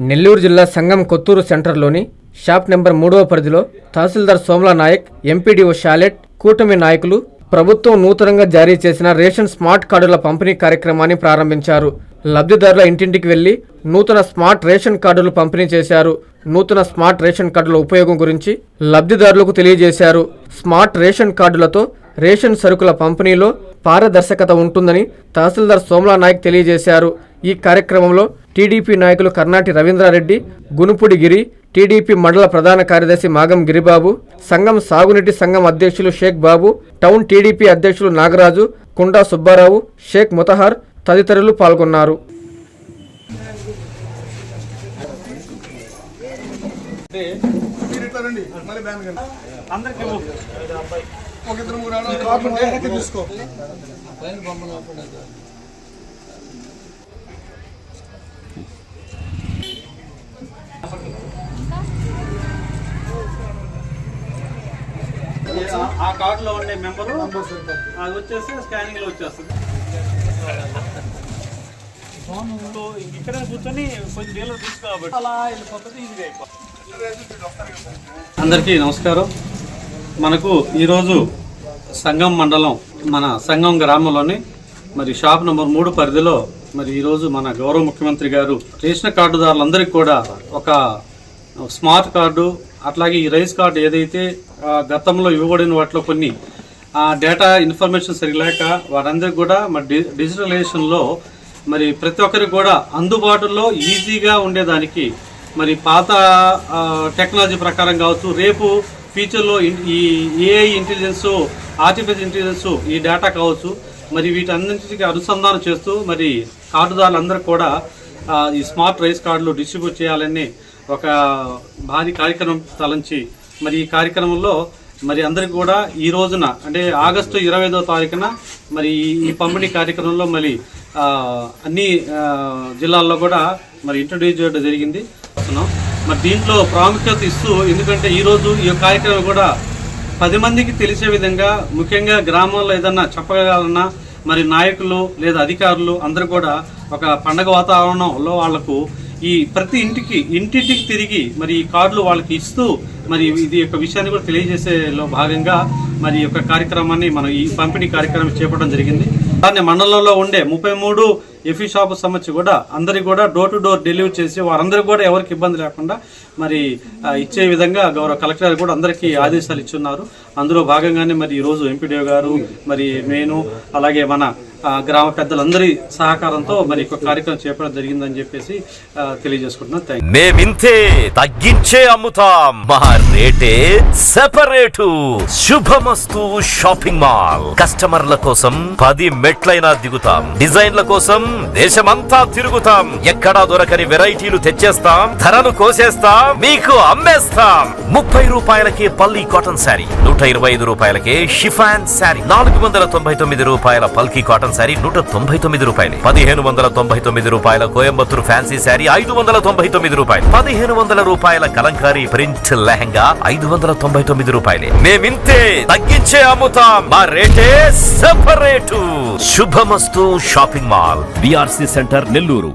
నెల్లూరు జిల్లా సంగం Kotturu సెంటర్లోని shop number 3వ పరిధిలో తహసీల్దార్ సోమలా నాయక్, ఎంపీడీఓ షాలెట్, కూటమి నాయకులు ప్రభుత్వం నూతనంగా జారీ చేసిన రేషన్ స్మార్ట్ కార్డుల పంపిణీ కార్యక్రమాన్ని ప్రారంభించారు. లబ్ధిదారుల ఇంటింటికి వెళ్లి నూతన స్మార్ట్ రేషన్ కార్డులు పంపిణీ చేశారు. నూతన స్మార్ట్ రేషన్ కార్డుల ఉపయోగం గురించి లబ్ధిదారులకు తెలియజేశారు. స్మార్ట్ రేషన్ కార్డులతో రేషన్ సరుకుల పంపిణీలో పారదర్శకత ఉంటుందని తహసీల్దార్ సోమలా నాయక్ తెలియజేశారు. ఈ కార్యక్రమంలో టీడీపీ నాయకులు కర్నాటి రవీంద్రారెడ్డి, గునుపుడి గిరి, టీడీపీ మండల ప్రధాన కార్యదర్శి మాగం గిరిబాబు, సంఘం సాగునీటి సంఘం అధ్యక్షులు షేక్ బాబు, టౌన్ టీడీపీ అధ్యక్షులు నాగరాజు, కుండా సుబ్బారావు, షేక్ ముతహర్ తదితరులు పాల్గొన్నారు. ఆ కార్డులో ఉండే మెంబరు అది వచ్చేసి స్కానింగ్ లో వచ్చేస్తుంది. ఇక్కడే కూర్చొని కొంచెం డీలర్ తీసుకోబట్టి అలా వెళ్ళిపోతుంది. ఈజీగా అయిపోతుంది. అందరికీ నమస్కారం. మనకు ఈరోజు సంగం మండలం మన సంగం గ్రామంలోని మరి షాప్ నెంబర్ 3 పరిధిలో మరి ఈరోజు మన గౌరవ ముఖ్యమంత్రి గారు రేషన్ కార్డుదారులందరికీ కూడా ఒక స్మార్ట్ కార్డు, అట్లాగే ఈ రైస్ కార్డు ఏదైతే గతంలో ఇవ్వబడిన వాటిలో కొన్ని డేటా ఇన్ఫర్మేషన్ సరిలేక వారందరికీ కూడా మరి డిజిటలైజేషన్లో మరి ప్రతి ఒక్కరికి కూడా అందుబాటులో ఈజీగా ఉండేదానికి మరి పాత టెక్నాలజీ ప్రకారం కావచ్చు, రేపు ఫ్యూచర్లో ఈ ఏఐ ఇంటెలిజెన్స్, ఆర్టిఫిషియల్ ఇంటెలిజెన్స్, ఈ డేటా కావచ్చు, మరి వీటన్నింటికి అనుసంధానం చేస్తూ మరి కార్డుదారులందరూ కూడా ఈ స్మార్ట్ రైస్ కార్డులు డిస్ట్రిబ్యూట్ చేయాలని ఒక భారీ కార్యక్రమం తలంచి మరి ఈ కార్యక్రమంలో మరి అందరికి కూడా ఈ రోజున అంటే ఆగస్టు 25వ తారీఖున మరి ఈ పంపిణీ కార్యక్రమంలో మరి అన్ని జిల్లాల్లో కూడా మరి ఇంట్రడ్యూస్ చేయడం జరిగింది. మరి దీంట్లో ప్రాముఖ్యత ఇస్తూ, ఎందుకంటే ఈరోజు ఈ కార్యక్రమం కూడా 10 మందికి తెలిసే విధంగా, ముఖ్యంగా గ్రామాల్లో ఏదన్నా చెప్పగలన్నా మరి నాయకులు లేదా అధికారులు అందరూ కూడా ఒక పండగ వాతావరణంలో వాళ్లకు ఈ ప్రతి ఇంటింటికి తిరిగి మరి ఈ కార్డులు వాళ్ళకి ఇస్తూ మరి ఇది యొక్క విషయాన్ని కూడా తెలియజేసేలో భాగంగా మరి ఈ యొక్క కార్యక్రమాన్ని మనం ఈ పంపిణీ కార్యక్రమం చేపట్టడం జరిగింది. దాన్ని మండలంలో ఉండే 33 ఎఫీ షాపు సంబంధించి కూడా అందరికి కూడా డోర్ టు డోర్ డెలివరీ చేసి వారందరికీ కూడా ఎవరికి ఇబ్బంది లేకుండా మరి ఇచ్చే విధంగా గౌరవ కలెక్టర్ కూడా అందరికీ ఆదేశాలు ఇచ్చున్నారు. అందులో భాగంగానే మరి ఈరోజు ఎంపీడీఓ గారు, మరి నేను, అలాగే మన గ్రామ పెద్దలందరి సహకారంతో మరి ఒక కార్యక్రమం చేపట్టడం జరిగిందని చెప్పేసి తెలియజేసుకుంటున్నాను. మేమింతే తగ్గించే అమ్ముతాం, మా రేటే సెపరేటు. శుభమస్తు షాపింగ్ మాల్. కస్టమర్ల కోసం 10 మెట్లైనా దిగుతాం, డిజైన్ల కోసం దేశమంతా తిరుగుతాం. ఎక్కడా దొరకని వెరైటీలు తెచ్చేస్తాం, ధరను కోసేస్తాం, మీకు అమ్మేస్తాం. 30 రూపాయలకే పల్లి కాటన్ శారీ, 125 రూపాయలకే షిఫాన్ శారీ, 499 రూపాయల పల్కీ కాటన్ శారీ 199 రూపాయలు, 1599 రూపాయల కోయంబత్తూరు ఫ్యాన్సీ శారీ 599 రూపాయలు, 1500 రూపాయల కలంకారీ ప్రింట్ లెహంగా 599 రూపాయలే. మేమింతే తగ్గించే అమ్ముతాం, మా రేటే సెపరేటు. శుభమస్తు shopping mall, BRC centre, Nellore.